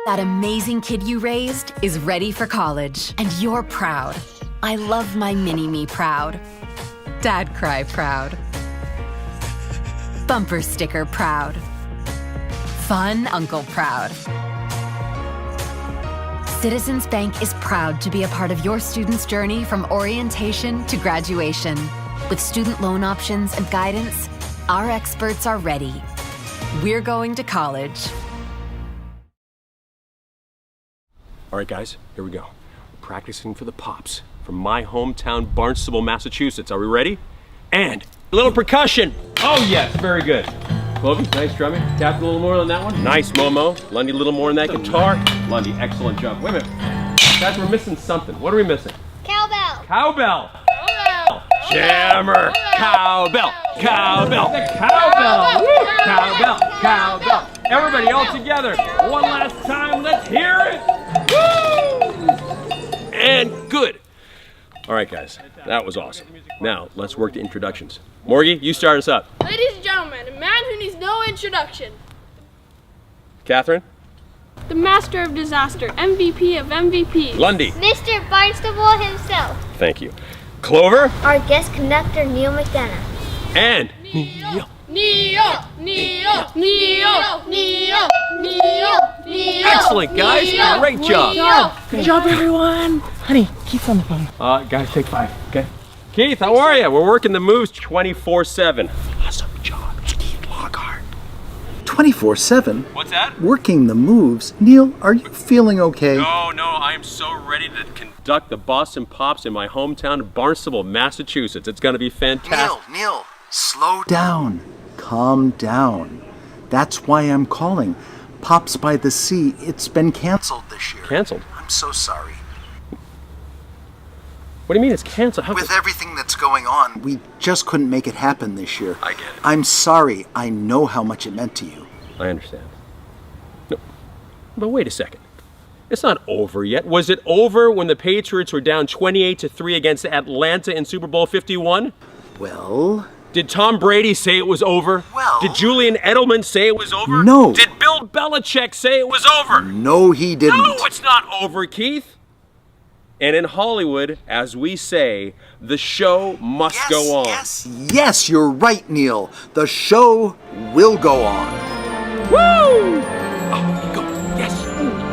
That amazing kid you raised is ready for college, and you're proud. I love my mini-me proud. Dad cry proud. Bumper sticker proud. Fun uncle proud. Citizens Bank is proud to be a part of your student's journey from orientation to graduation. With student loan options and guidance, our experts are ready. We're going to college. All right, guys, here we go. We're practicing for the Pops from my hometown, Barnstable, Massachusetts. Are we ready? And a little percussion. Oh, yes, very good. Clovey, nice drumming. Tap a little more on that one. Nice, Momo. Lundy, a little more on that guitar. Lundy, excellent job. Wait a minute. Guys, we're missing something. What are we missing? Cowbell. Cowbell. Jammer. Cowbell. Cowbell. The cowbell. Woo. Cowbell. Cowbell. Everybody all together. One last time. Let's hear it. Woo! And good. All right, guys. That was awesome. Now, let's work the introductions. Morgie, you start us up. Ladies and gentlemen, a man who needs no introduction. Catherine. The master of disaster, MVP of MVPs. Lundy. Mr. Barnstable himself. Thank you. Clover. Our guest conductor, Neil McDonough. And Neo, Neo, Neo, Neo, Neo, Neo. excellent, guys. Great job. Good job, everyone. Honey, Keith's on the phone. Guys, take 5, okay? Keith, how are you? We're working the moves 24/7. Awesome job, Keith Lockhart. 24/7? What's that? Working the moves. Neil, are you feeling okay? No, I am so ready to conduct the Boston Pops in my hometown, Barnstable, Massachusetts. It's gonna be fantastic. Neil, slow down. Calm down. That's why I'm calling. Pops by the Sea, it's been canceled this year. Canceled? I'm so sorry. What do you mean it's canceled? How With everything that's going on, we just couldn't make it happen this year. I get it. I'm sorry. I know how much it meant to you. I understand. No, but wait a second. It's not over yet. Was it over when the Patriots were down 28-3 against Atlanta in Super Bowl 51? Well... Did Tom Brady say it was over? Well- Did Julian Edelman say it was over? No. Did Bill Belichick say it was over? No, he didn't. No, it's not over, Keith. And in Hollywood, as we say, the show must go on. Yes, you're right, Neil. The show will go on. Woo! Oh, go. Yes.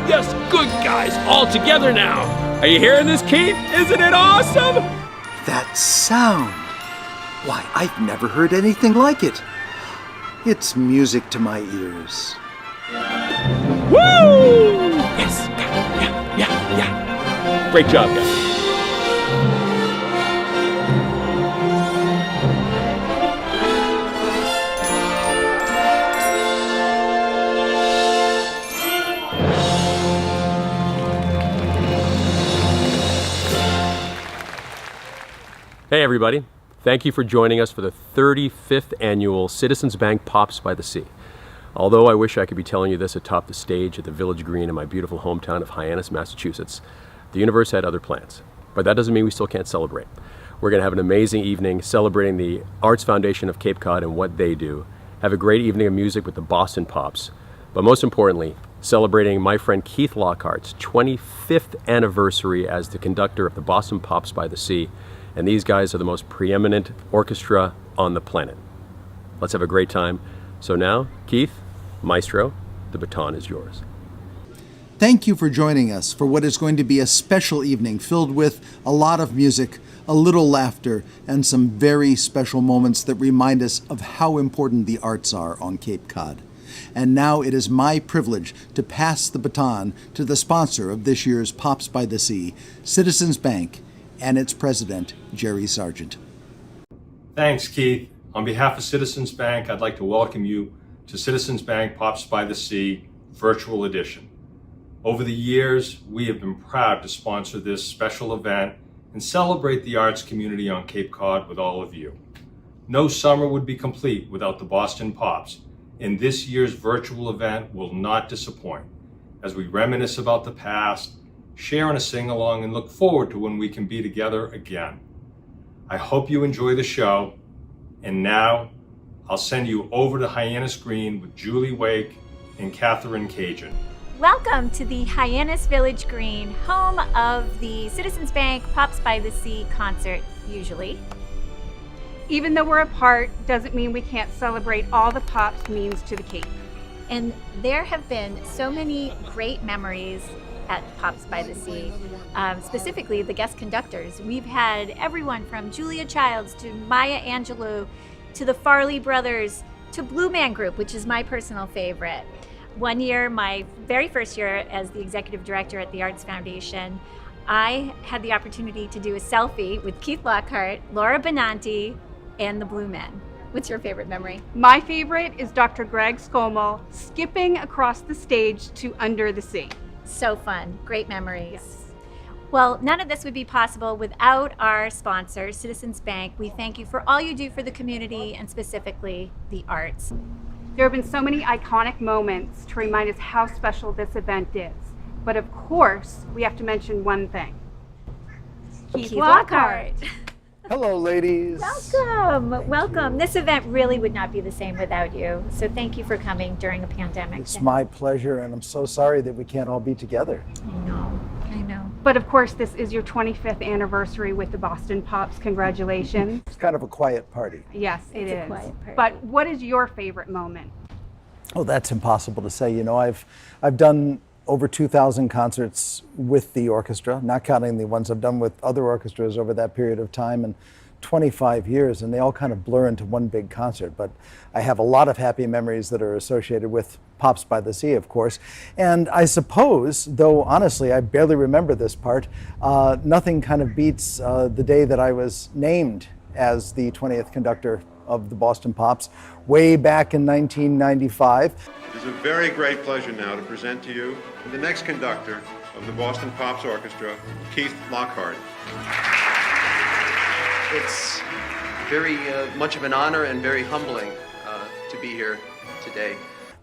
Yes, good guys. All together now. Are you hearing this, Keith? Isn't it awesome? That sound. Why, I've never heard anything like it. It's music to my ears. Woo! Yes. Yeah. Great job, guys. Hey, everybody. Thank you for joining us for the 35th annual Citizens Bank Pops by the Sea. Although I wish I could be telling you this atop the stage at the Village Green in my beautiful hometown of Hyannis, Massachusetts, the universe had other plans. But that doesn't mean we still can't celebrate. We're going to have an amazing evening celebrating the Arts Foundation of Cape Cod and what they do. Have a great evening of music with the Boston Pops. But most importantly, celebrating my friend Keith Lockhart's 25th anniversary as the conductor of the Boston Pops by the Sea. And these guys are the most preeminent orchestra on the planet. Let's have a great time. So now, Keith, Maestro, the baton is yours. Thank you for joining us for what is going to be a special evening filled with a lot of music, a little laughter, and some very special moments that remind us of how important the arts are on Cape Cod. And now it is my privilege to pass the baton to the sponsor of this year's Pops by the Sea, Citizens Bank, and its president, Jerry Sargent. Thanks, Keith. On behalf of Citizens Bank, I'd like to welcome you to Citizens Bank Pops by the Sea Virtual Edition. Over the years, we have been proud to sponsor this special event and celebrate the arts community on Cape Cod with all of you. No summer would be complete without the Boston Pops, and this year's virtual event will not disappoint as we reminisce about the past, share in a sing-along, and look forward to when we can be together again. I hope you enjoy the show, and now I'll send you over to Hyannis Green with Julie Wake and Catherine Cajun. Welcome to the Hyannis Village Green, home of the Citizens Bank Pops by the Sea concert, usually. Even though we're apart, doesn't mean we can't celebrate all the Pops means to the Cape. And there have been so many great memories at Pops by the Sea, specifically the guest conductors. We've had everyone from Julia Childs to Maya Angelou to the Farley Brothers to Blue Man Group, which is my personal favorite. One year, my very first year as the executive director at the Arts Foundation, I had the opportunity to do a selfie with Keith Lockhart, Laura Benanti, and the Blue Men. What's your favorite memory? My favorite is Dr. Greg Skomal skipping across the stage to Under the Sea. So fun, great memories. Yes. Well, none of this would be possible without our sponsor, Citizens Bank. We thank you for all you do for the community and specifically the arts. There have been so many iconic moments to remind us how special this event is. But of course, we have to mention one thing. Keith Lockhart. Hello, ladies. Welcome, welcome. This event really would not be the same without you. So thank you for coming during a pandemic. It's my pleasure, and I'm so sorry that we can't all be together. I know. But of course, this is your 25th anniversary with the Boston Pops. Congratulations. It's kind of a quiet party. Yes, it It's a is. quiet party. But what is your favorite moment? Oh, that's impossible to say. You know, I've done over 2,000 concerts with the orchestra, not counting the ones I've done with other orchestras over that period of time, and 25 years, and they all kind of blur into one big concert. But I have a lot of happy memories that are associated with Pops by the Sea, of course. And I suppose, though honestly I barely remember this part, nothing kind of beats the day that I was named as the 20th conductor of the Boston Pops way back in 1995. It is a very great pleasure now to present to you the next conductor of the Boston Pops Orchestra, Keith Lockhart. It's very much of an honor and very humbling to be here today.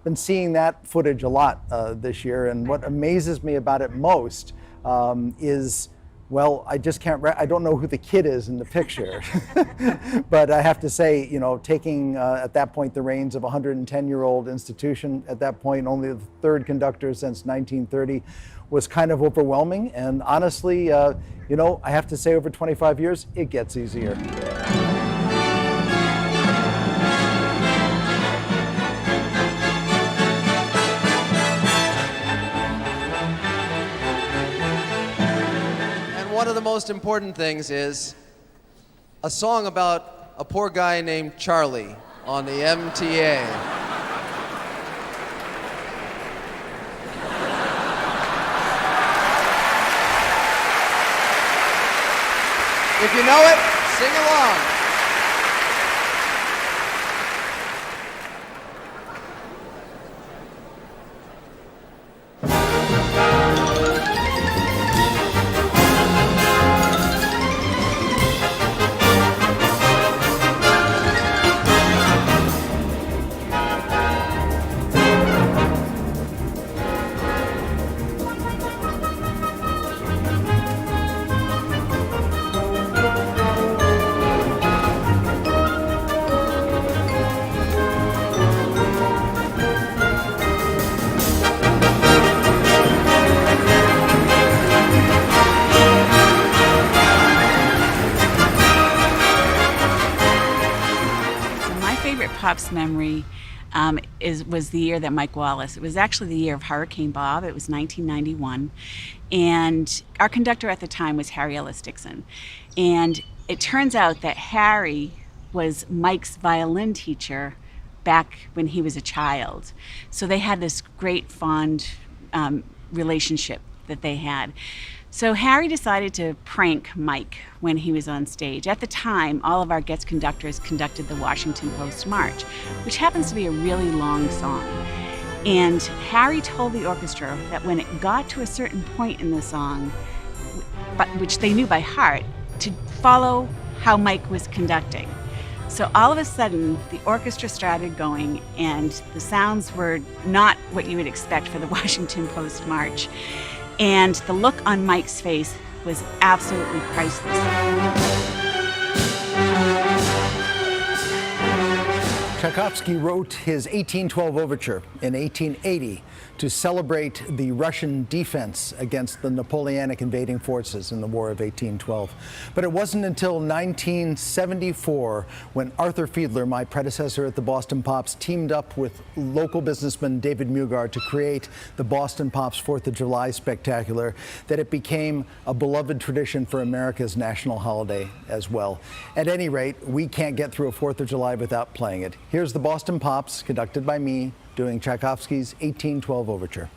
Been seeing that footage a lot this year, and what amazes me about it most is, well, I just can't, I don't know who the kid is in the picture, but I have to say, you know, taking at that point the reins of a 110-year-old institution, at that point only the third conductor since 1930, was kind of overwhelming. And honestly, you know, I have to say over 25 years, it gets easier. One of the most important things is a song about a poor guy named Charlie on the MTA. If you know it, sing along. Pops memory was the year that Mike Wallace, it was actually the year of Hurricane Bob, it was 1991, and our conductor at the time was Harry Ellis Dixon. And it turns out that Harry was Mike's violin teacher back when he was a child. So they had this great fond relationship that they had. So Harry decided to prank Mike when he was on stage. At the time, all of our guest conductors conducted the Washington Post March, which happens to be a really long song. And Harry told the orchestra that when it got to a certain point in the song, but which they knew by heart, to follow how Mike was conducting. So all of a sudden, the orchestra started going, and the sounds were not what you would expect for the Washington Post March. And the look on Mike's face was absolutely priceless. Tchaikovsky wrote his 1812 overture in 1880 to celebrate the Russian defense against the Napoleonic invading forces in the War of 1812. But it wasn't until 1974 when Arthur Fiedler, my predecessor at the Boston Pops, teamed up with local businessman David Mugard to create the Boston Pops 4th of July Spectacular that it became a beloved tradition for America's national holiday as well. At any rate, we can't get through a 4th of July without playing it. Here's the Boston Pops, conducted by me, doing Tchaikovsky's 1812 overture.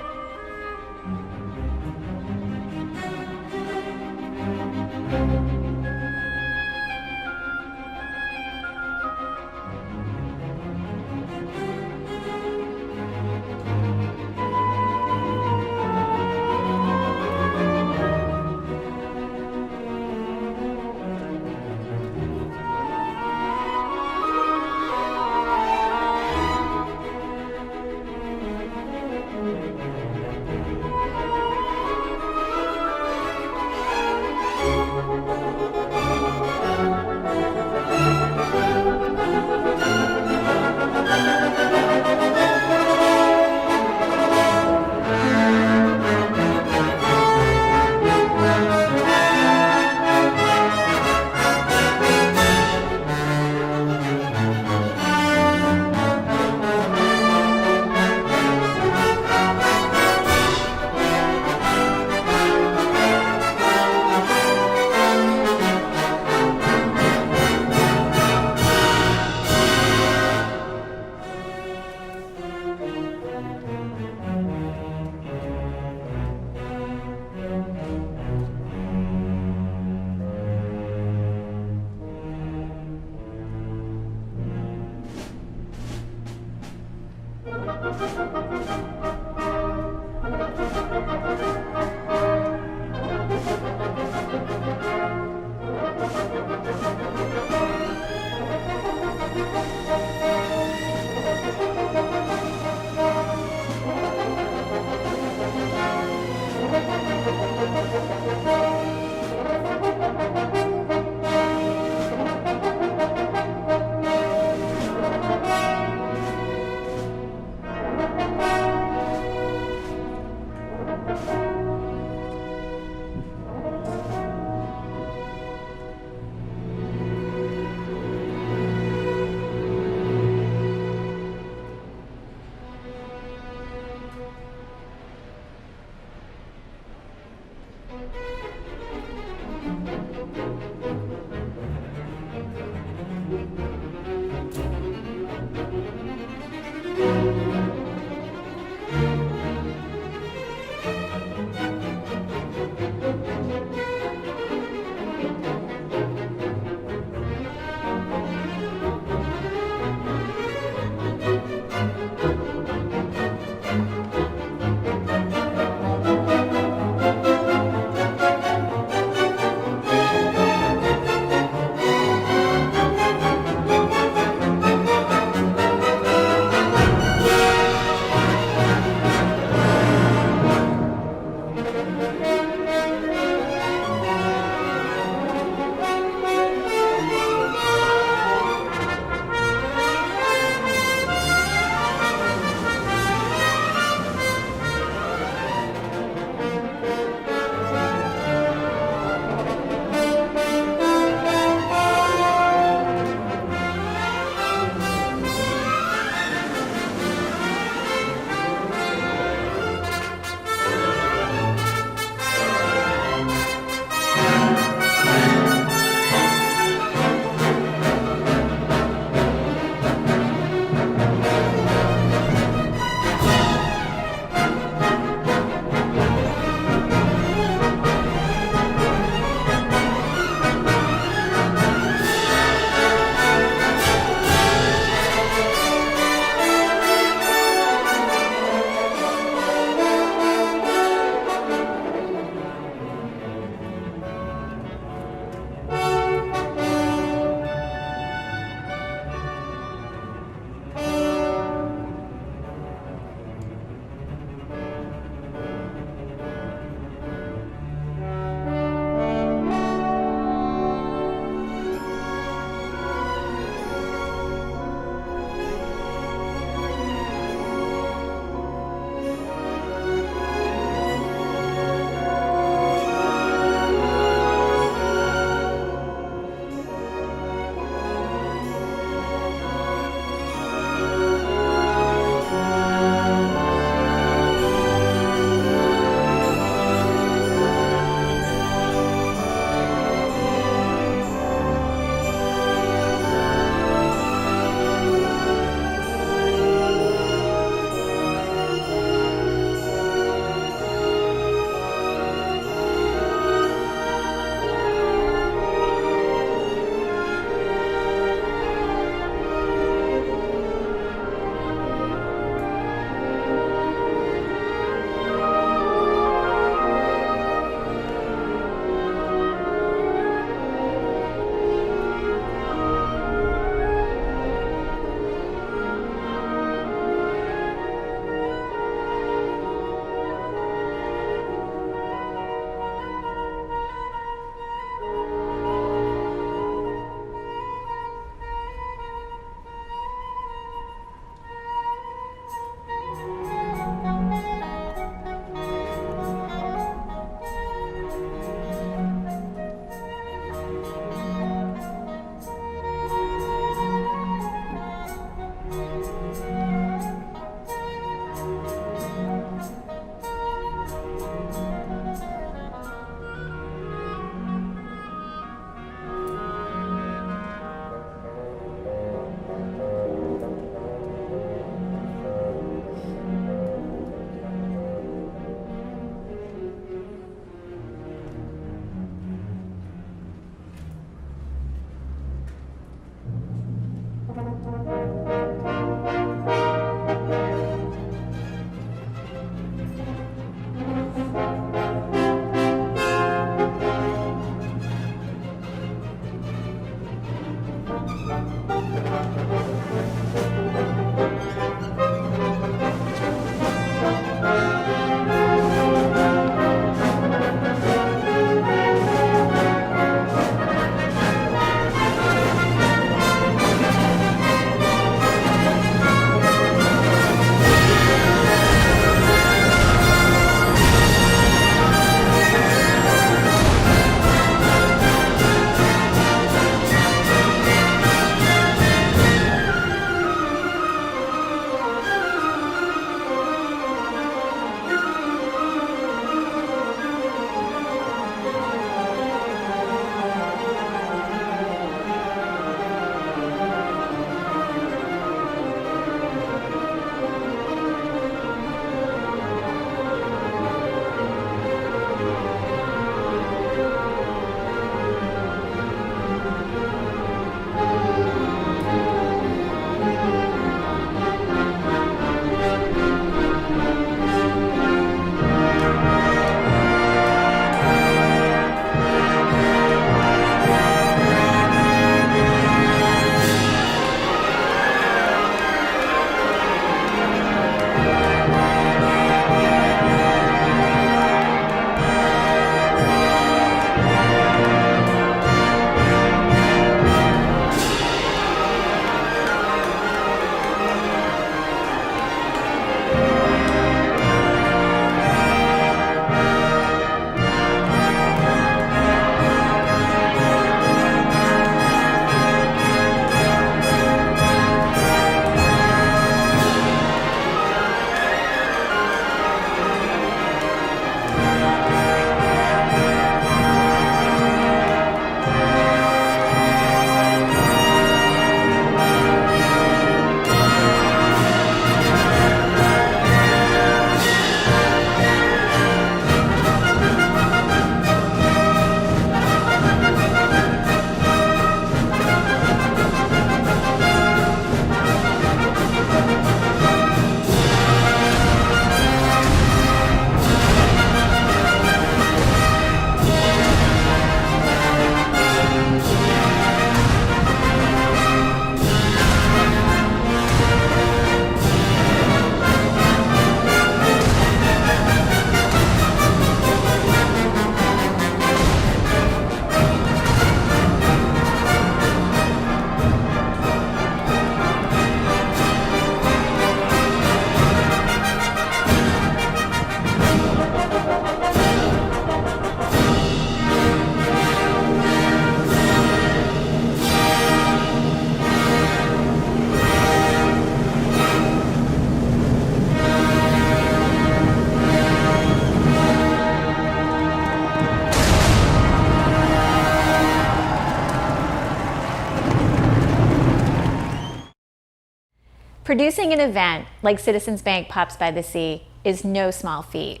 Producing an event like Citizens Bank Pops by the Sea is no small feat.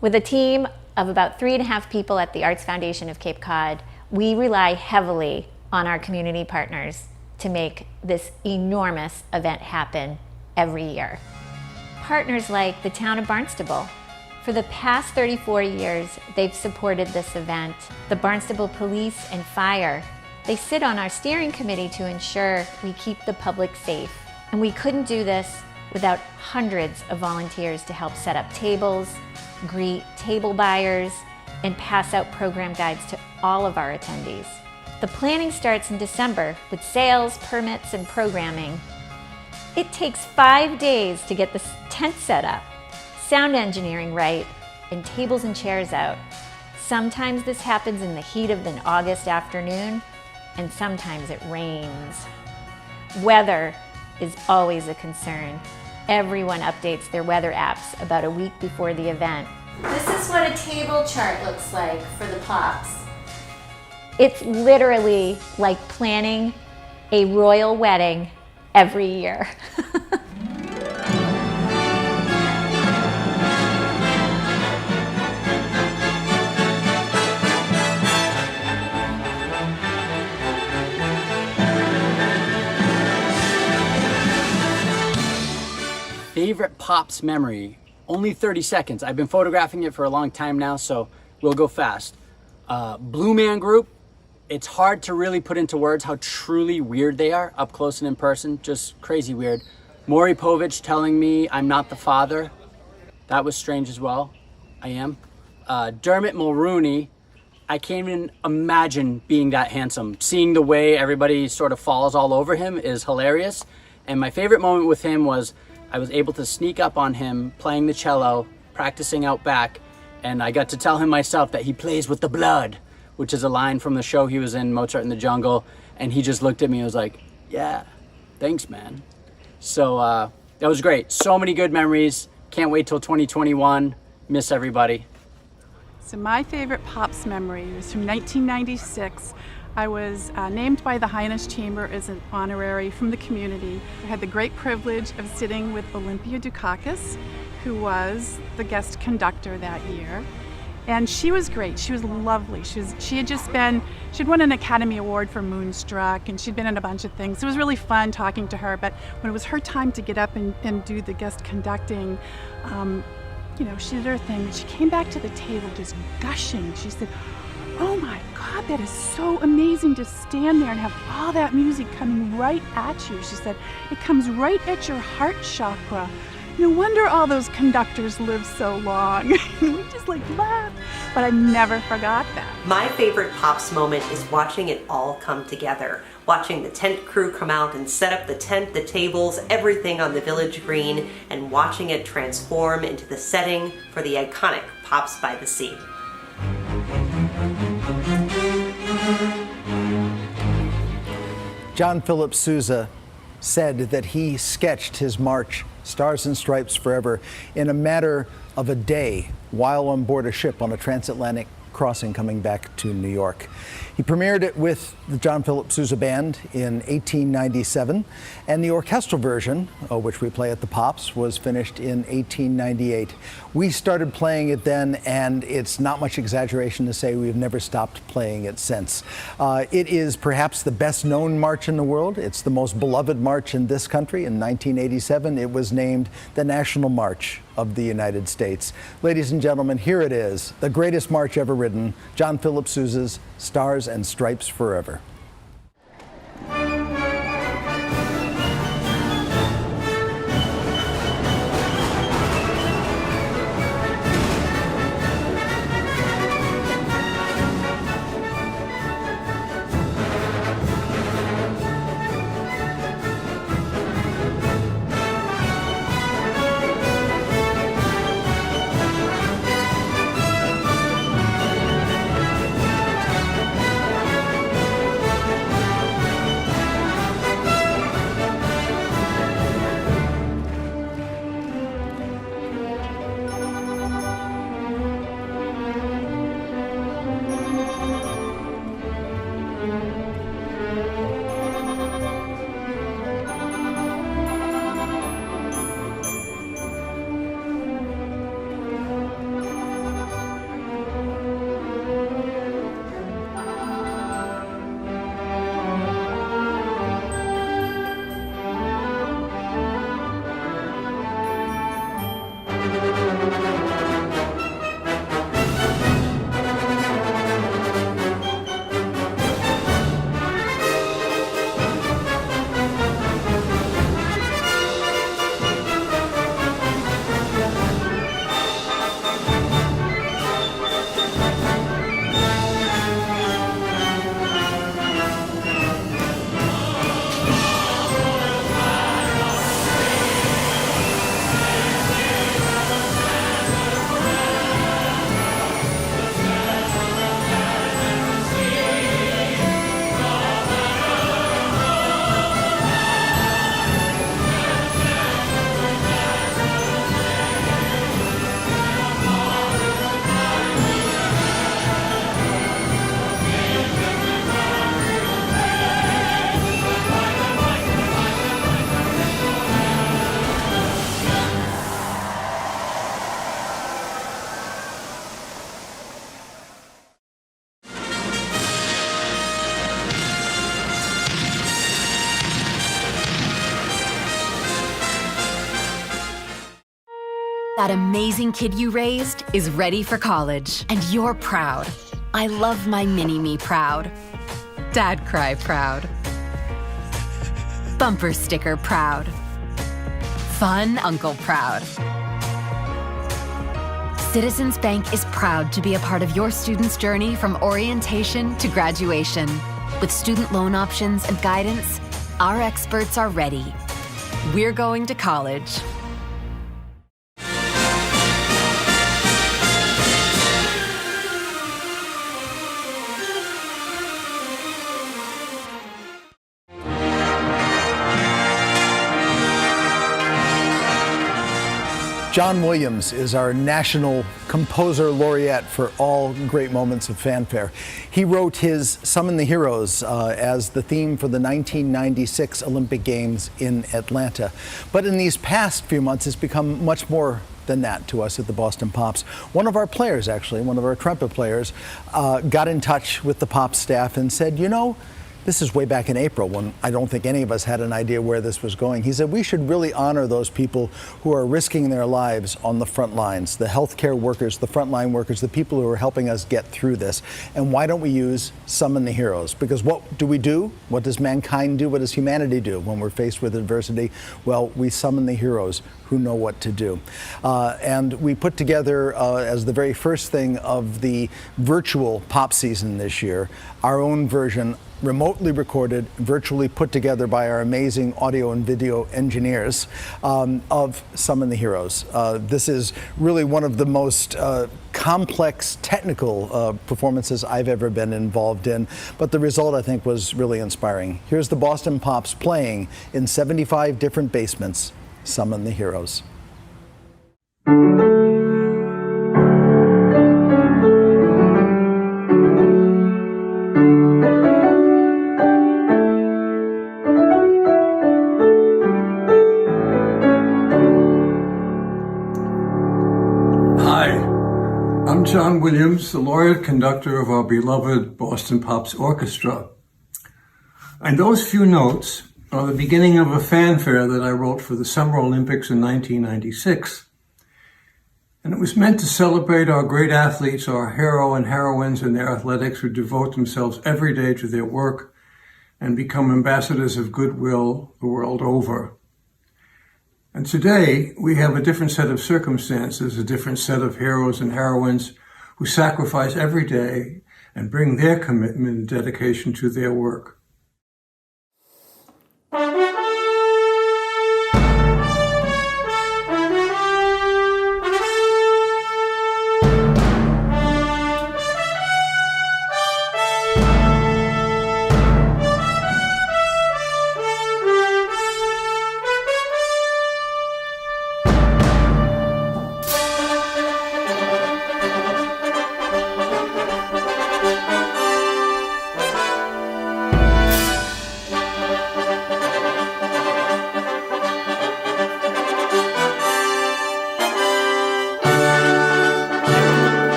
With a team of about 3.5 people at the Arts Foundation of Cape Cod, we rely heavily on our community partners to make this enormous event happen every year. Partners like the town of Barnstable. For the past 34 years, they've supported this event. The Barnstable Police and Fire, they sit on our steering committee to ensure we keep the public safe. And we couldn't do this without hundreds of volunteers to help set up tables, greet table buyers, and pass out program guides to all of our attendees. The planning starts in December with sales, permits, and programming. It takes 5 days to get the tent set up, sound engineering right, and tables and chairs out. Sometimes this happens in the heat of an August afternoon, and sometimes it rains. Weather is always a concern. Everyone updates their weather apps about a week before the event. This is what a table chart looks like for the Pops. It's literally like planning a royal wedding every year. Favorite Pops memory? Only 30 seconds. I've been photographing it for a long time now, so we'll go fast. Blue Man Group. It's hard to really put into words how truly weird they are, up close and in person, just crazy weird. Maury Povich telling me I'm not the father. That was strange as well. I am. Dermot Mulrooney. I can't even imagine being that handsome. Seeing the way everybody sort of falls all over him is hilarious. And my favorite moment with him was I was able to sneak up on him playing the cello, practicing out back, and I got to tell him myself that he plays with the blood, which is a line from the show he was in, Mozart in the Jungle, and he just looked at me and was like, yeah, thanks, man. So that was great. So many good memories. Can't wait till 2021. Miss everybody. So my favorite Pops memory was from 1996. I was named by the Highness Chamber as an honorary from the community. I had the great privilege of sitting with Olympia Dukakis, who was the guest conductor that year. And she was great. She was lovely. She'd won an Academy Award for Moonstruck, and she'd been in a bunch of things. It was really fun talking to her, but when it was her time to get up and do the guest conducting, she did her thing. She came back to the table just gushing. She said, "Oh my God, that is so amazing to stand there and have all that music coming right at you." She said, "It comes right at your heart chakra. No wonder all those conductors live so long." And we just laughed, but I never forgot that. My favorite Pops moment is watching it all come together. Watching the tent crew come out and set up the tent, the tables, everything on the village green, and watching it transform into the setting for the iconic Pops by the Sea. John Philip Sousa said that he sketched his march, Stars and Stripes Forever, in a matter of a day while on board a ship on a transatlantic crossing coming back to New York. He premiered it with the John Philip Sousa Band in 1897, and the orchestral version, which we play at the Pops, was finished in 1898. We started playing it then, and it's not much exaggeration to say we've never stopped playing it since. It is perhaps the best known march in the world. It's the most beloved march in this country. In 1987, it was named the National March of the United States. Ladies and gentlemen, here it is, the greatest march ever written, John Philip Sousa's Stars and Stripes Forever. That amazing kid you raised is ready for college, and you're proud. I love my mini-me proud. Dad cry proud. Bumper sticker proud. Fun uncle proud. Citizens Bank is proud to be a part of your student's journey from orientation to graduation. With student loan options and guidance, our experts are ready. We're going to college. John Williams is our National Composer Laureate for all great moments of fanfare. He wrote his Summon the Heroes as the theme for the 1996 Olympic Games in Atlanta. But in these past few months, it's become much more than that to us at the Boston Pops. One of our players, actually, one of our trumpet players, got in touch with the Pops staff and said, you know, this is way back in April when I don't think any of us had an idea where this was going. He said we should really honor those people who are risking their lives on the front lines, the healthcare workers, the frontline workers, the people who are helping us get through this. And why don't we use Summon the Heroes? Because what do we do? What does mankind do? What does humanity do when we're faced with adversity? Well, we summon the heroes who know what to do. And we put together, as the very first thing of the virtual pop season this year, our own version, remotely recorded, virtually put together by our amazing audio and video engineers, of Summon the Heroes. This is really one of the most complex technical performances I've ever been involved in, but the result I think was really inspiring. Here's the Boston Pops playing in 75 different basements, Summon the Heroes. I'm John Williams, the laureate conductor of our beloved Boston Pops Orchestra. And those few notes are the beginning of a fanfare that I wrote for the Summer Olympics in 1996. And it was meant to celebrate our great athletes, our hero and heroines in their athletics who devote themselves every day to their work and become ambassadors of goodwill the world over. And today, we have a different set of circumstances, a different set of heroes and heroines who sacrifice every day and bring their commitment and dedication to their work.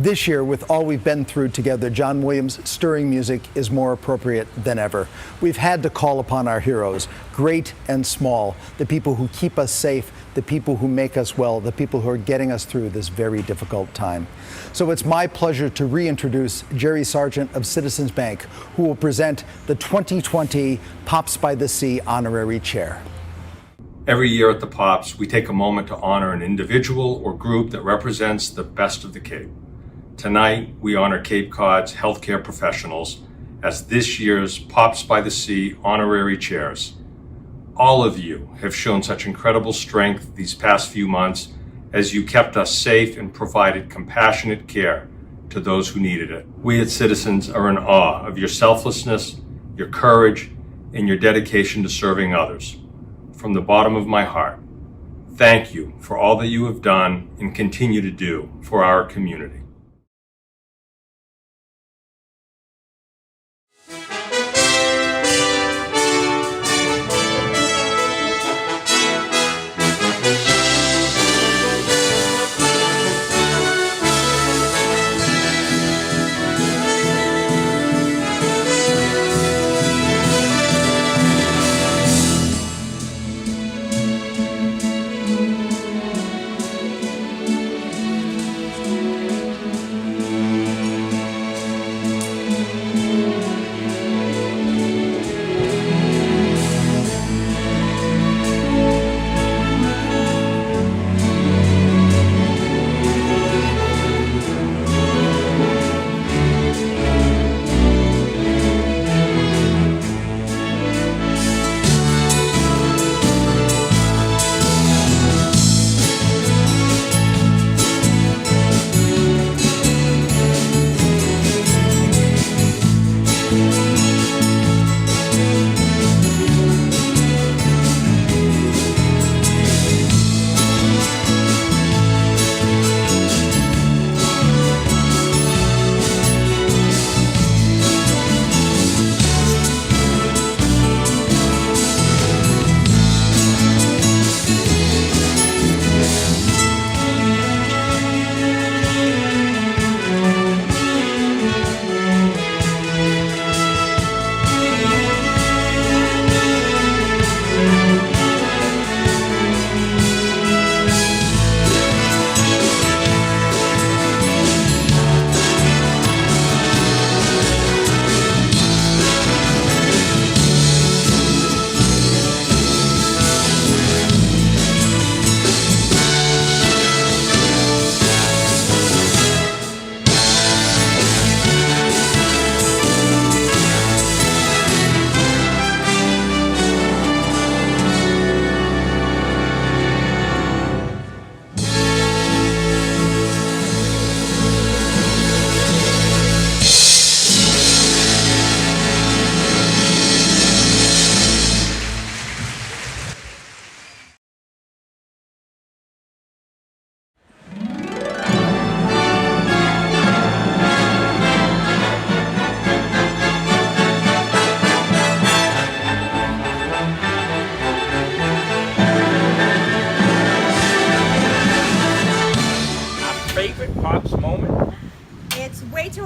This year, with all we've been through together, John Williams' stirring music is more appropriate than ever. We've had to call upon our heroes, great and small, the people who keep us safe, the people who make us well, the people who are getting us through this very difficult time. So it's my pleasure to reintroduce Jerry Sargent of Citizens Bank, who will present the 2020 Pops by the Sea Honorary Chair. Every year at the Pops, we take a moment to honor an individual or group that represents the best of the Cape. Tonight, we honor Cape Cod's healthcare professionals as this year's Pops by the Sea Honorary Chairs. All of you have shown such incredible strength these past few months as you kept us safe and provided compassionate care to those who needed it. We at Citizens are in awe of your selflessness, your courage, and your dedication to serving others. From the bottom of my heart, thank you for all that you have done and continue to do for our community.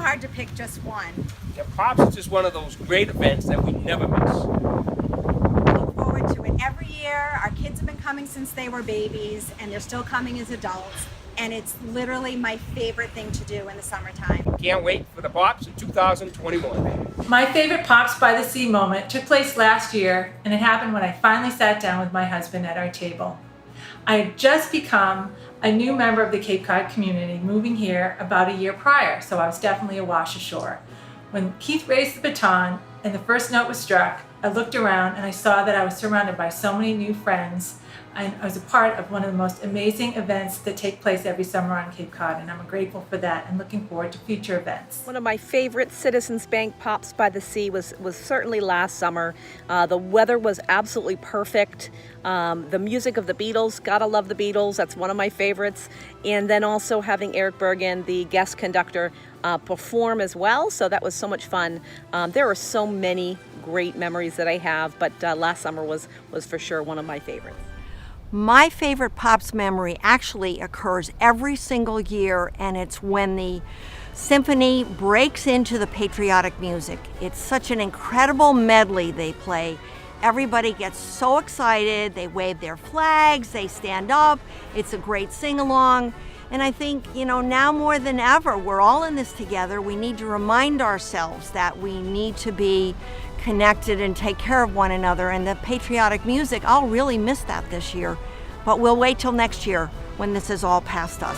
hard to pick just one. The Pops is just one of those great events that we never miss. Look forward to it every year. Our kids have been coming since they were babies, and they're still coming as adults. And it's literally my favorite thing to do in the summertime. Can't wait for the Pops in 2021. My favorite Pops by the Sea moment took place last year, and it happened when I finally sat down with my husband at our table. I had just become a new member of the Cape Cod community, moving here about a year prior, so I was definitely a wash ashore. When Keith raised the baton and the first note was struck, I looked around and I saw that I was surrounded by so many new friends, and I was a part of one of the most amazing events that take place every summer on Cape Cod, and I'm grateful for that and looking forward to future events. One of my favorite Citizens Bank Pops by the Sea was certainly last summer. The weather was absolutely perfect. The music of the Beatles, gotta love the Beatles, that's one of my favorites. And then also having Eric Bergen, the guest conductor, perform as well, so that was so much fun. There are so many great memories that I have, but last summer was for sure one of my favorites. My favorite Pops memory actually occurs every single year, and it's when the symphony breaks into the patriotic music. It's such an incredible medley they play. Everybody gets so excited, they wave their flags, they stand up, it's a great sing-along. And I think, now more than ever, we're all in this together. We need to remind ourselves that we need to be connected and take care of one another. And the patriotic music, I'll really miss that this year. But we'll wait till next year when this is all past us.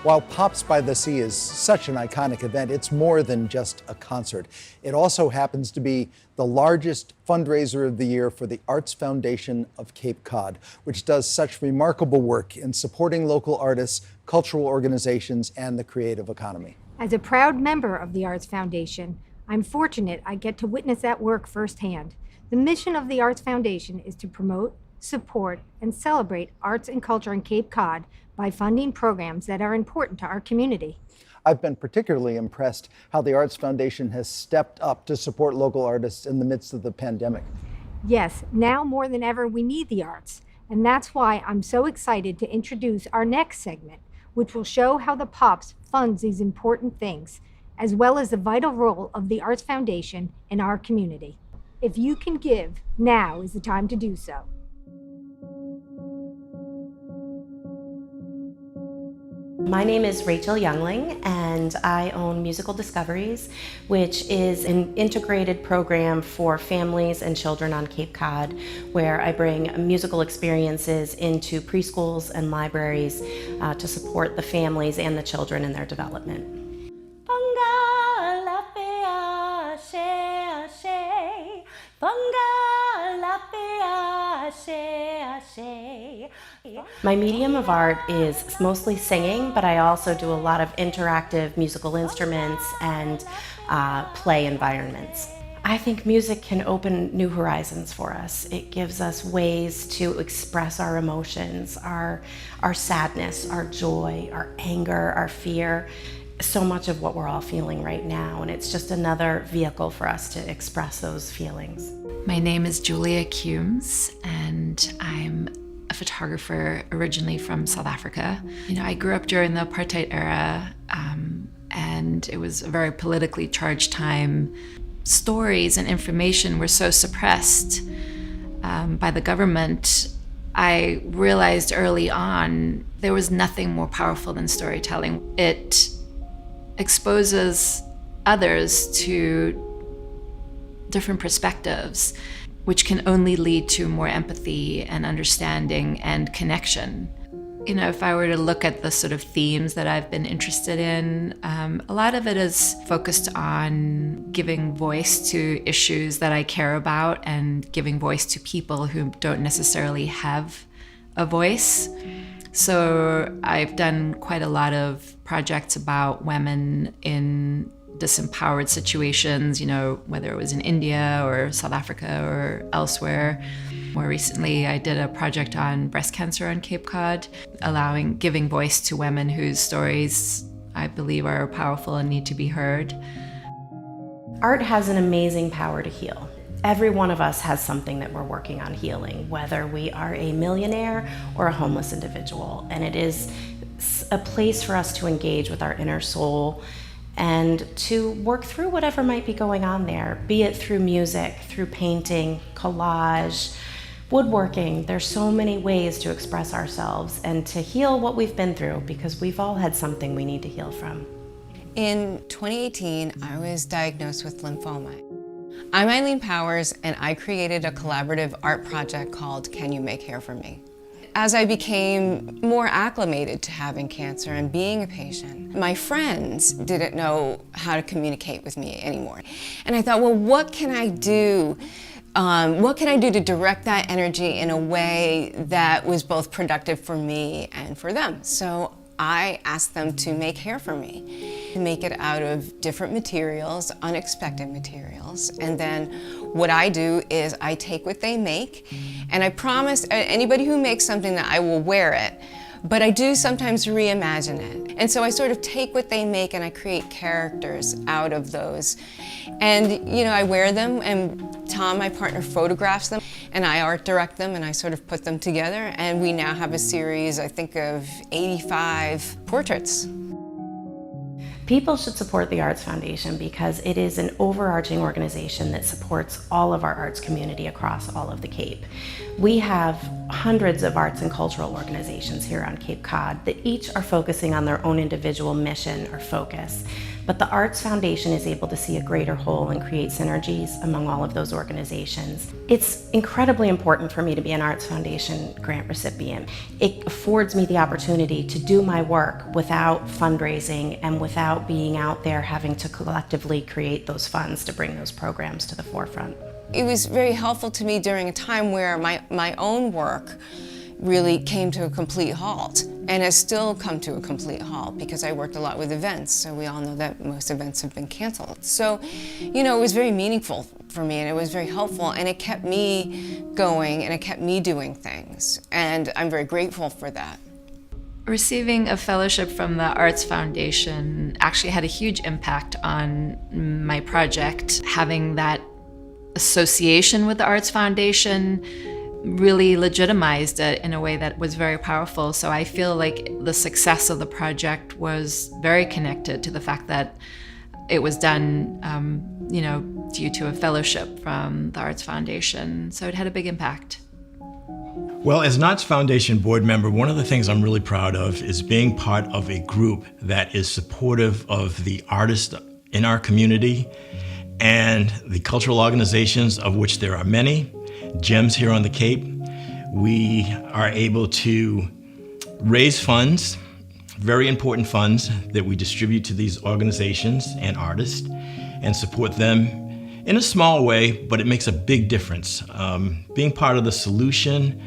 While Pops by the Sea is such an iconic event, it's more than just a concert. It also happens to be the largest fundraiser of the year for the Arts Foundation of Cape Cod, which does such remarkable work in supporting local artists, cultural organizations, and the creative economy. As a proud member of the Arts Foundation, I'm fortunate I get to witness that work firsthand. The mission of the Arts Foundation is to promote, support, and celebrate arts and culture in Cape Cod by funding programs that are important to our community. I've been particularly impressed how the Arts Foundation has stepped up to support local artists in the midst of the pandemic. Yes, now more than ever, we need the arts. And that's why I'm so excited to introduce our next segment, which will show how the Pops funds these important things, as well as the vital role of the Arts Foundation in our community. If you can give, now is the time to do so. My name is Rachel Youngling, and I own Musical Discoveries, which is an integrated program for families and children on Cape Cod, where I bring musical experiences into preschools and libraries to support the families and the children in their development. My medium of art is mostly singing, but I also do a lot of interactive musical instruments and play environments. I think music can open new horizons for us. It gives us ways to express our emotions, our sadness, our joy, our anger, our fear, so much of what we're all feeling right now, and it's just another vehicle for us to express those feelings. My name is Julia Cumes, and I'm a photographer originally from South Africa. I grew up during the apartheid era, and it was a very politically charged time. Stories and information were so suppressed by the government. I realized early on there was nothing more powerful than storytelling. It exposes others to different perspectives, which can only lead to more empathy and understanding and connection. If I were to look at the sort of themes that I've been interested in, a lot of it is focused on giving voice to issues that I care about and giving voice to people who don't necessarily have a voice. So I've done quite a lot of projects about women in disempowered situations, whether it was in India or South Africa or elsewhere. More recently, I did a project on breast cancer on Cape Cod, giving voice to women whose stories I believe are powerful and need to be heard. Art has an amazing power to heal. Every one of us has something that we're working on healing, whether we are a millionaire or a homeless individual. And it is a place for us to engage with our inner soul and to work through whatever might be going on there, be it through music, through painting, collage, woodworking. There's so many ways to express ourselves and to heal what we've been through, because we've all had something we need to heal from. In 2018, I was diagnosed with lymphoma. I'm Eileen Powers, and I created a collaborative art project called Can You Make Hair For Me? As I became more acclimated to having cancer and being a patient, my friends didn't know how to communicate with me anymore. And I thought, well, what can I do? What can I do to direct that energy in a way that was both productive for me and for them? So I asked them to make hair for me, to make it out of different materials, unexpected materials. And then what I do is I take what they make, and I promise anybody who makes something that I will wear it, but I do sometimes reimagine it. And so I sort of take what they make and I create characters out of those. And, you know, I wear them, and Tom, my partner, photographs them, and I art direct them, and I sort of put them together. And we now have a series, I think, of 85 portraits. People should support the Arts Foundation because it is an overarching organization that supports all of our arts community across all of the Cape. We have hundreds of arts and cultural organizations here on Cape Cod that each are focusing on their own individual mission or focus. But the Arts Foundation is able to see a greater whole and create synergies among all of those organizations. It's incredibly important for me to be an Arts Foundation grant recipient. It affords me the opportunity to do my work without fundraising and without being out there having to collectively create those funds to bring those programs to the forefront. It was very helpful to me during a time where my own work really came to a complete halt, and has still come to a complete halt because I worked a lot with events, so we all know that most events have been canceled. So, you know, it was very meaningful for me, and it was very helpful, and it kept me going, and it kept me doing things, and I'm very grateful for that. Receiving a fellowship from the Arts Foundation actually had a huge impact on my project. Having that association with the Arts Foundation really legitimized it in a way that was very powerful. So I feel like the success of the project was very connected to the fact that it was done, you know, due to a fellowship from the Arts Foundation. So it had a big impact. Well, as an Arts Foundation board member, one of the things I'm really proud of is being part of a group that is supportive of the artists in our community and the cultural organizations, of which there are many, gems here on the Cape. We are able to raise funds, very important funds, that we distribute to these organizations and artists and support them in a small way, but it makes a big difference. Being part of the solution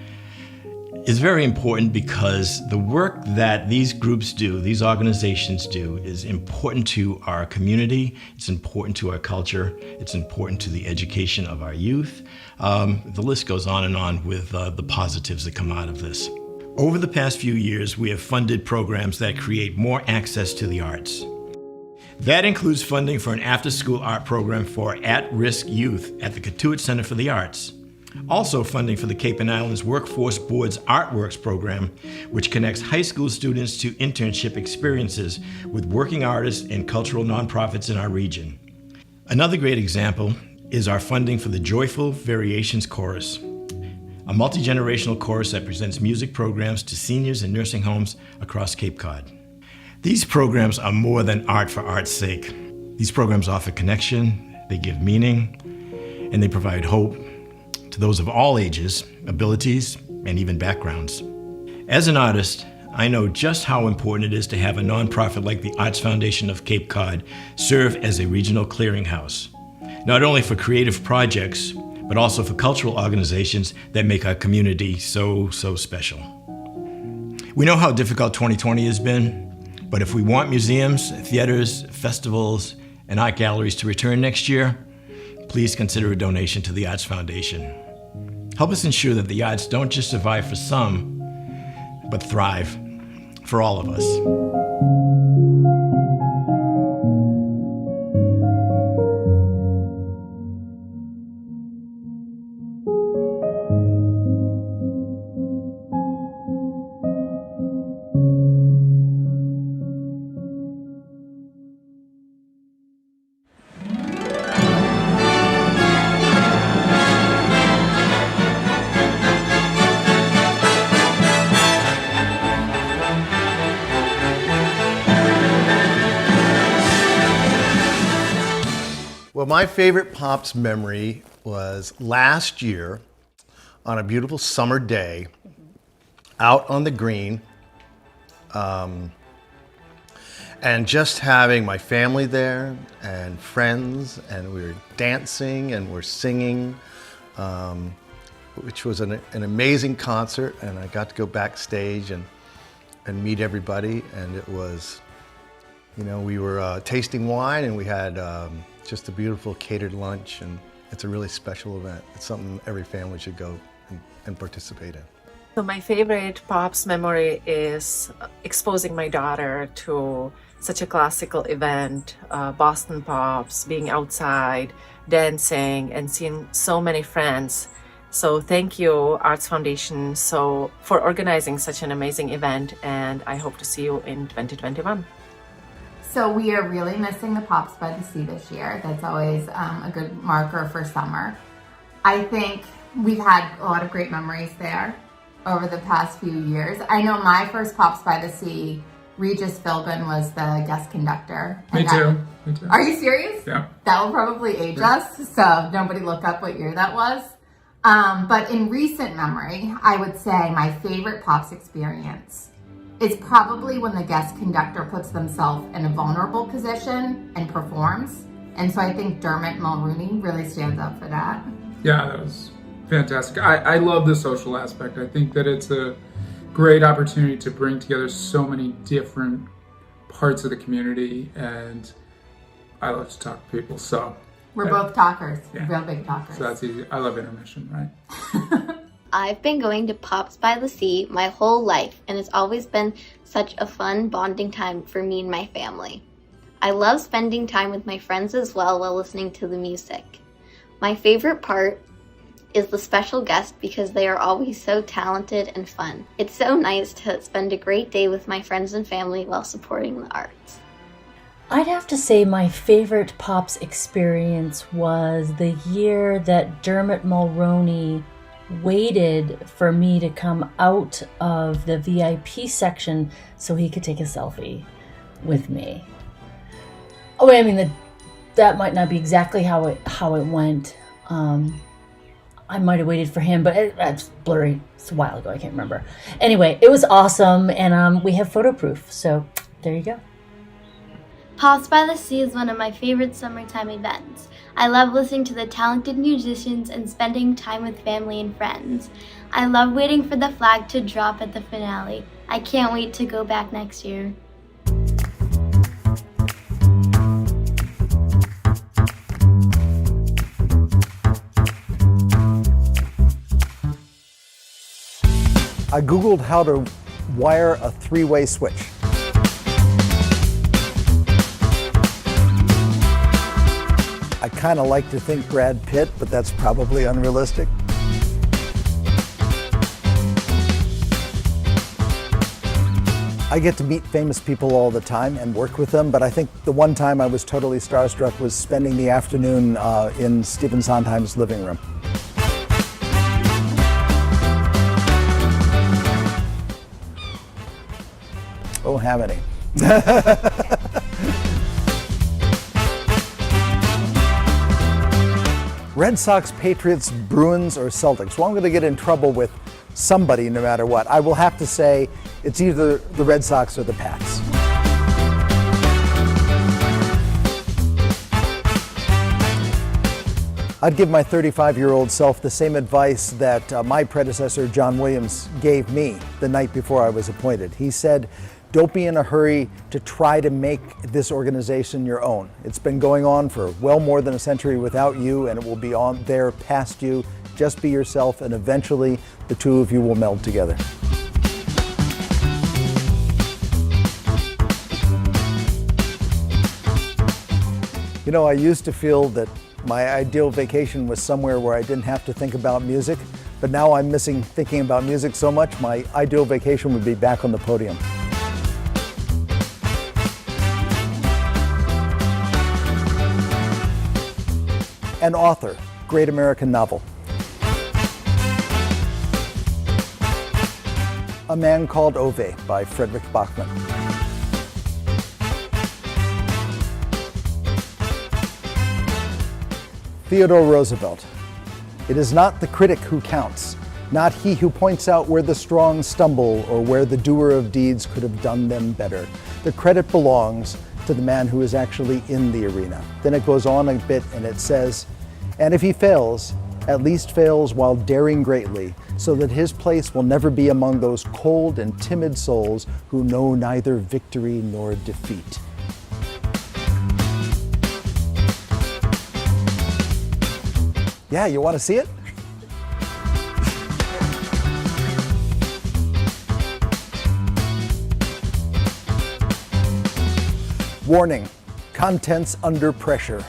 is very important because the work that these groups do, these organizations do, is important to our community, it's important to our culture, it's important to the education of our youth. The list goes on and on with the positives that come out of this. Over the past few years, we have funded programs that create more access to the arts. That includes funding for an after-school art program for at-risk youth at the Cotuit Center for the Arts. Also funding for the Cape and Islands Workforce Board's Artworks program, which connects high school students to internship experiences with working artists and cultural nonprofits in our region. Another great example is our funding for the Joyful Variations Chorus, a multi-generational chorus that presents music programs to seniors in nursing homes across Cape Cod. These programs are more than art for art's sake. These programs offer connection, they give meaning, and they provide hope to those of all ages, abilities, and even backgrounds. As an artist, I know just how important it is to have a nonprofit like the Arts Foundation of Cape Cod serve as a regional clearinghouse, not only for creative projects, but also for cultural organizations that make our community so special. We know how difficult 2020 has been, but if we want museums, theaters, festivals, and art galleries to return next year, please consider a donation to the Arts Foundation. Help us ensure that the arts don't just survive for some, but thrive for all of us. Well, my favorite Pops memory was last year on a beautiful summer day out on the green, and just having my family there and friends, and we were dancing and we're singing, which was an amazing concert, and I got to go backstage and meet everybody, and it was, you know, we were tasting wine, and we had just a beautiful catered lunch, and it's a really special event. It's something every family should go and participate in. So my favorite Pops memory is exposing my daughter to such a classical event, Boston Pops, being outside, dancing, and seeing so many friends. So thank you, Arts Foundation, for organizing such an amazing event, and I hope to see you in 2021. So we are really missing the Pops by the Sea this year. That's always a good marker for summer. I think we've had a lot of great memories there over the past few years. I know my first Pops by the Sea, Regis Philbin was the guest conductor. Me too. Are you serious? Yeah. That will probably age us, so nobody look up what year that was. But in recent memory, I would say my favorite Pops experience is probably when the guest conductor puts themselves in a vulnerable position and performs. And so I think Dermot Mulroney really stands up for that. Yeah, that was fantastic. I love the social aspect. I think that it's a great opportunity to bring together so many different parts of the community, and I love to talk to people, so. We're both talkers, yeah. Real big talkers. So that's easy. I love intermission, right? I've been going to Pops by the Sea my whole life, and it's always been such a fun bonding time for me and my family. I love spending time with my friends as well while listening to the music. My favorite part is the special guests because they are always so talented and fun. It's so nice to spend a great day with my friends and family while supporting the arts. I'd have to say my favorite Pops experience was the year that Dermot Mulroney waited for me to come out of the VIP section so he could take a selfie with me. Oh, I mean, that might not be exactly how it went. I might have waited for him, but it's blurry. It's a while ago. I can't remember. Anyway, it was awesome, and we have photo proof. So there you go. Pops by the Sea is one of my favorite summertime events. I love listening to the talented musicians and spending time with family and friends. I love waiting for the flag to drop at the finale. I can't wait to go back next year. I Googled how to wire a three-way switch. I kind of like to think Brad Pitt, but that's probably unrealistic. I get to meet famous people all the time and work with them, but I think the one time I was totally starstruck was spending the afternoon in Stephen Sondheim's living room. Oh, how many? Red Sox, Patriots, Bruins, or Celtics? Well, I'm going to get in trouble with somebody no matter what. I will have to say it's either the Red Sox or the Pats. I'd give my 35-year-old self the same advice that my predecessor, John Williams, gave me the night before I was appointed. He said, don't be in a hurry to try to make this organization your own. It's been going on for well more than a century without you, and it will be on there past you. Just be yourself, and eventually the two of you will meld together. You know, I used to feel that my ideal vacation was somewhere where I didn't have to think about music, but now I'm missing thinking about music so much, my ideal vacation would be back on the podium. An author, great American novel. A Man Called Ove by Frederick Bachman. Theodore Roosevelt. It is not the critic who counts, not he who points out where the strong stumble or where the doer of deeds could have done them better. The credit belongs to the man who is actually in the arena. Then it goes on a bit and it says, and if he fails, at least fails while daring greatly, so that his place will never be among those cold and timid souls who know neither victory nor defeat. Yeah, you want to see it? Warning, contents under pressure.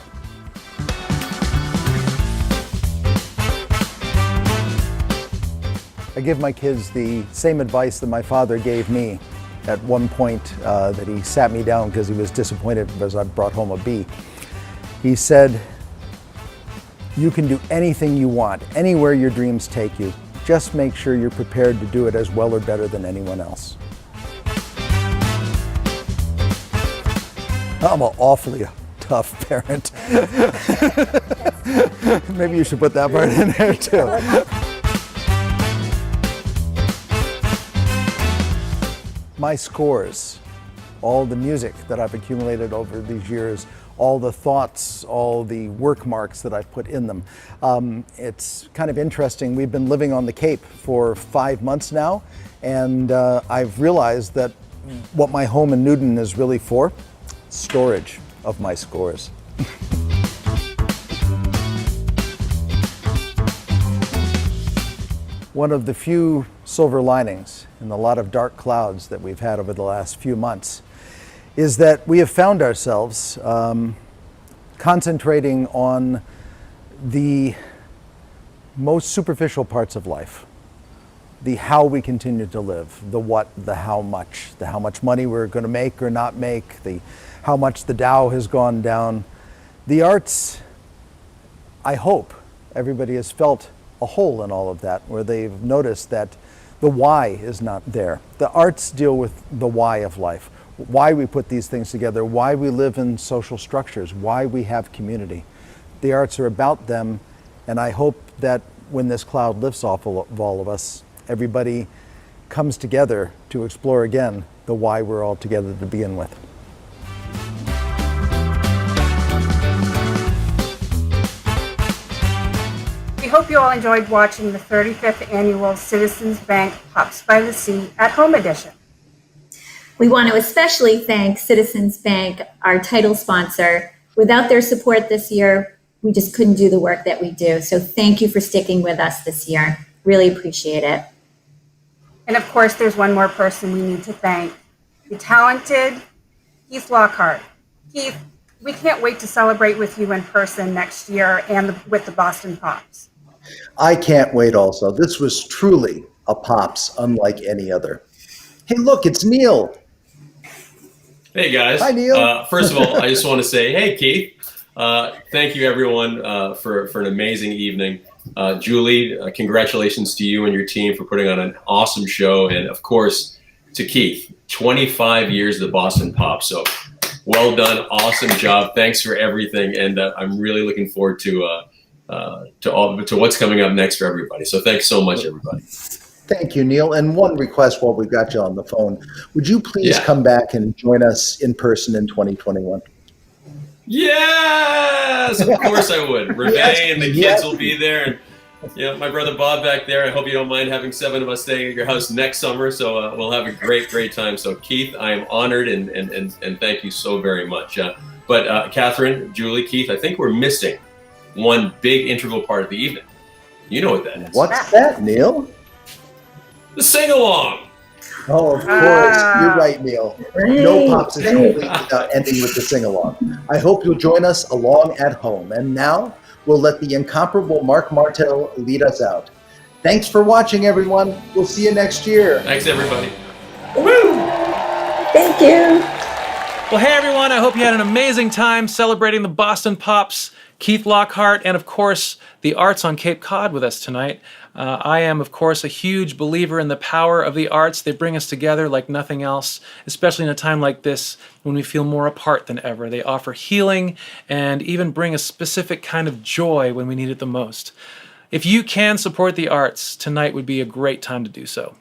I give my kids the same advice that my father gave me at one point that he sat me down because he was disappointed because I brought home a B. He said, "You can do anything you want, anywhere your dreams take you. Just make sure you're prepared to do it as well or better than anyone else." I'm an awfully tough parent. Maybe you should put that part in there too. My scores, all the music that I've accumulated over these years, all the thoughts, all the work marks that I've put in them. It's kind of interesting. We've been living on the Cape for 5 months now, and I've realized that what my home in Newton is really for, storage of my scores. One of the few silver linings in the lot of dark clouds that we've had over the last few months is that we have found ourselves concentrating on the most superficial parts of life. The how we continue to live, the what, the how much money we're going to make or not make, the how much the Dow has gone down. The arts, I hope everybody has felt a hole in all of that, where they've noticed that the why is not there. The arts deal with the why of life, why we put these things together, why we live in social structures, why we have community. The arts are about them, and I hope that when this cloud lifts off of all of us, everybody comes together to explore again the why we're all together to begin with. We hope you all enjoyed watching the 35th Annual Citizens Bank Pops by the Sea at Home Edition. We want to especially thank Citizens Bank, our title sponsor. Without their support this year, we just couldn't do the work that we do. So thank you for sticking with us this year. Really appreciate it. And of course, there's one more person we need to thank, the talented Keith Lockhart. Keith, we can't wait to celebrate with you in person next year and with the Boston Pops. I can't wait also. This was truly a Pops unlike any other. Hey, look, it's Neil. Hey, guys. Hi, Neil. First of all, I just want to say, hey, Keith. Thank you, everyone, for an amazing evening. Julie, congratulations to you and your team for putting on an awesome show. And, of course, to Keith, 25 years of the Boston Pops. So well done. Awesome job. Thanks for everything. And I'm really looking forward to what's coming up next for everybody. So thanks so much, everybody. Thank you, Neil. And one request while we've got you on the phone. Would you please come back and join us in person in 2021? Yes, of course I would. Renee Yes, and the kids yes. will be there. And my brother Bob back there. I hope you don't mind having 7 of us staying at your house next summer. So we'll have a great time. So Keith, I am honored and thank you so very much. But Catherine, Julie, Keith, I think we're missing one big integral part of the evening. You know what that is. What's that, Neil? The sing-along. Oh, of course. You're right, Neil. No Pops is complete without ending with the sing-along. I hope you'll join us along at home. And now, we'll let the incomparable Mark Martel lead us out. Thanks for watching, everyone. We'll see you next year. Thanks, everybody. Woo! Thank you. Well, hey, everyone. I hope you had an amazing time celebrating the Boston Pops, Keith Lockhart, and, of course, the arts on Cape Cod with us tonight. I am, of course, a huge believer in the power of the arts. They bring us together like nothing else, especially in a time like this when we feel more apart than ever. They offer healing and even bring a specific kind of joy when we need it the most. If you can support the arts, tonight would be a great time to do so.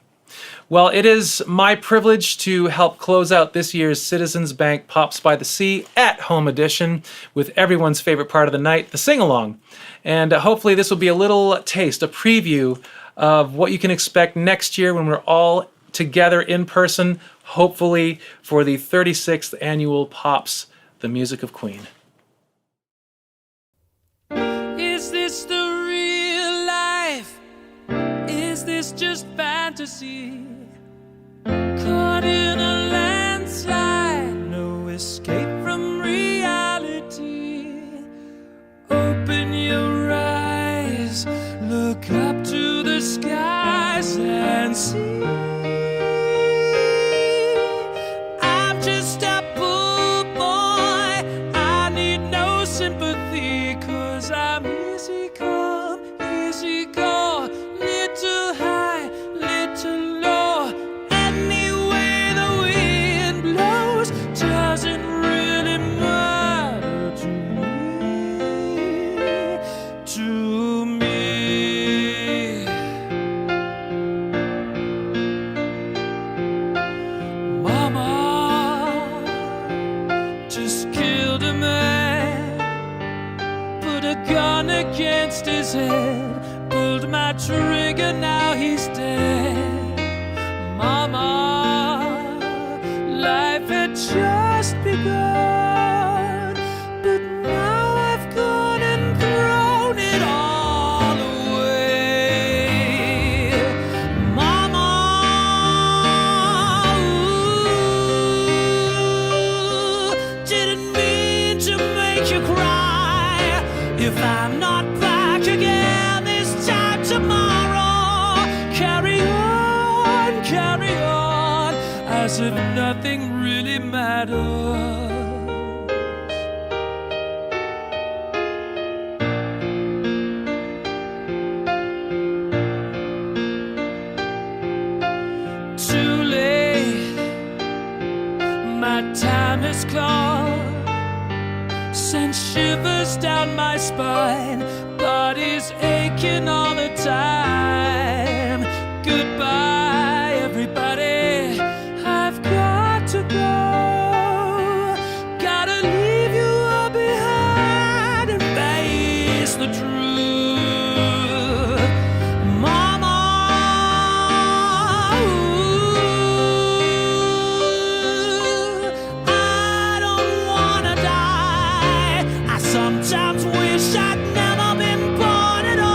Well, it is my privilege to help close out this year's Citizens Bank Pops by the Sea at Home Edition with everyone's favorite part of the night, the sing-along. And hopefully this will be a little taste, a preview of what you can expect next year when we're all together in person, hopefully for the 36th Annual Pops, the Music of Queen. Is this the real life? Is this just fantasy? Caught in a landslide, no escape from against his head, pulled my trigger, now he's dead. Mama, life had just begun, but now I've gone and thrown it all away. Mama, ooh, didn't mean to make you cry. If I'm not back again this time tomorrow, carry on, as if nothing really matters. Too late, my time has come, sent shivers down my spine, body's aching all the time. Goodbye, everybody, I've got to go. Gotta leave you all behind and face the truth. Mama, ooh, I don't wanna die. I sometimes wish I'd never been born at all.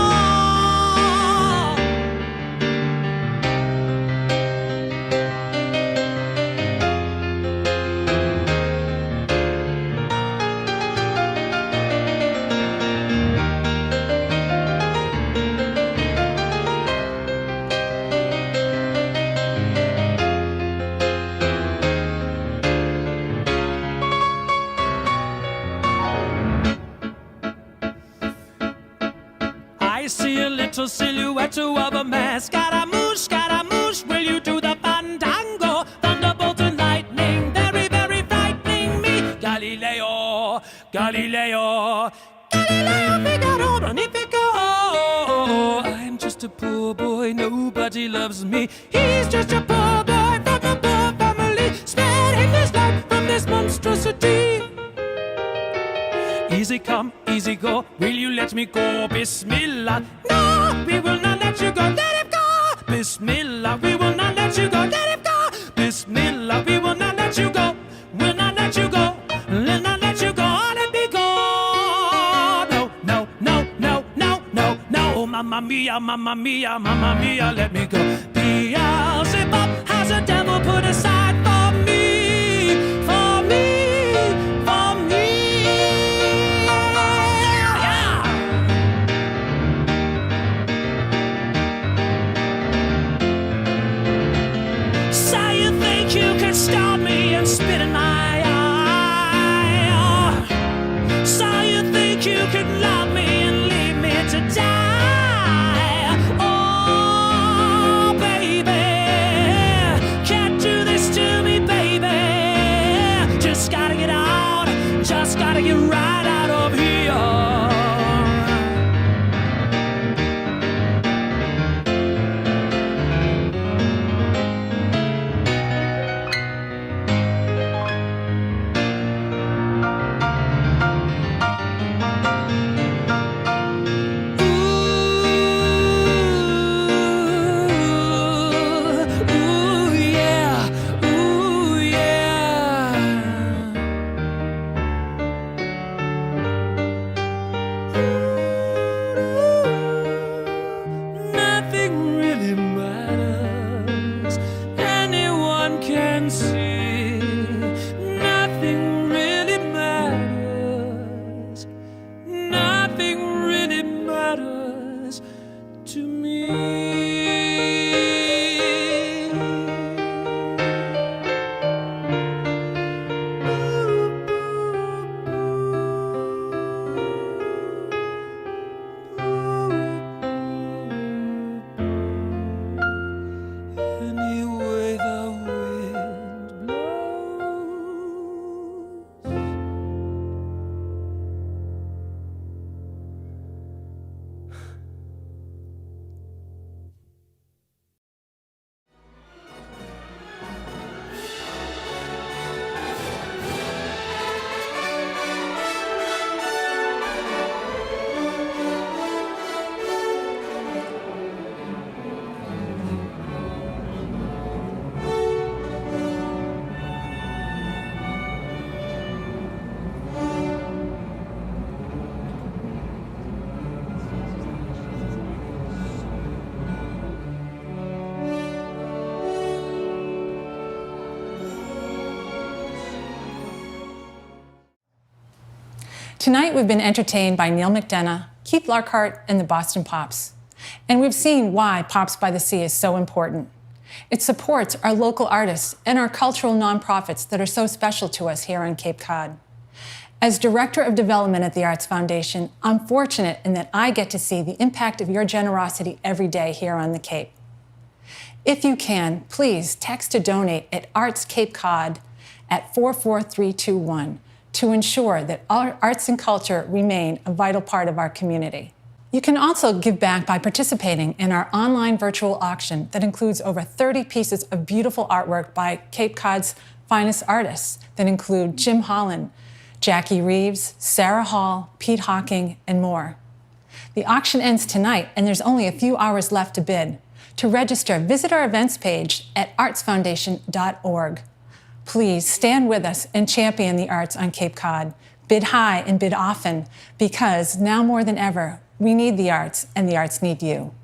I see a little silhouette of a man. Scaramouche, will you do the fandango? Thunderbolt and lightning, very, very frightening me. Galileo, Galileo, Galileo Figaro, Magnifico. I'm just a poor boy, nobody loves me. He's just a poor boy from a poor family. Spare him this life from this monstrosity. Easy come, easy go, will you let me go? Bismillah, no, we will not let you go, let him go. Bismillah, we will not let you go, let him go. Bismillah, we will not let you go, we'll not let you go, we'll not let you go, let me go. No, no, no, no, no, no, no, mamma mia, mamma mia, mamma mia, let me go. Beelzebub has a devil put aside for me, for me, for me. So you think you could stop me and spit in my eye? So you think you could love me and leave me to die? Oh, baby, can't do this to me, baby. Just gotta get out, just gotta get right out of here. Ooh, yeah, ooh, yeah. Tonight we've been entertained by Neil McDonough, Keith Lockhart, and the Boston Pops. And we've seen why Pops by the Sea is so important. It supports our local artists and our cultural nonprofits that are so special to us here on Cape Cod. As Director of Development at the Arts Foundation, I'm fortunate in that I get to see the impact of your generosity every day here on the Cape. If you can, please text to donate at Arts Cape Cod at 44321 to ensure that our arts and culture remain a vital part of our community. You can also give back by participating in our online virtual auction that includes over 30 pieces of beautiful artwork by Cape Cod's finest artists that include Jim Holland, Jackie Reeves, Sarah Hall, Pete Hawking, and more. The auction ends tonight, and there's only a few hours left to bid. To register, visit our events page at artsfoundation.org. Please stand with us and champion the arts on Cape Cod. Bid high and bid often, because now more than ever, we need the arts and the arts need you.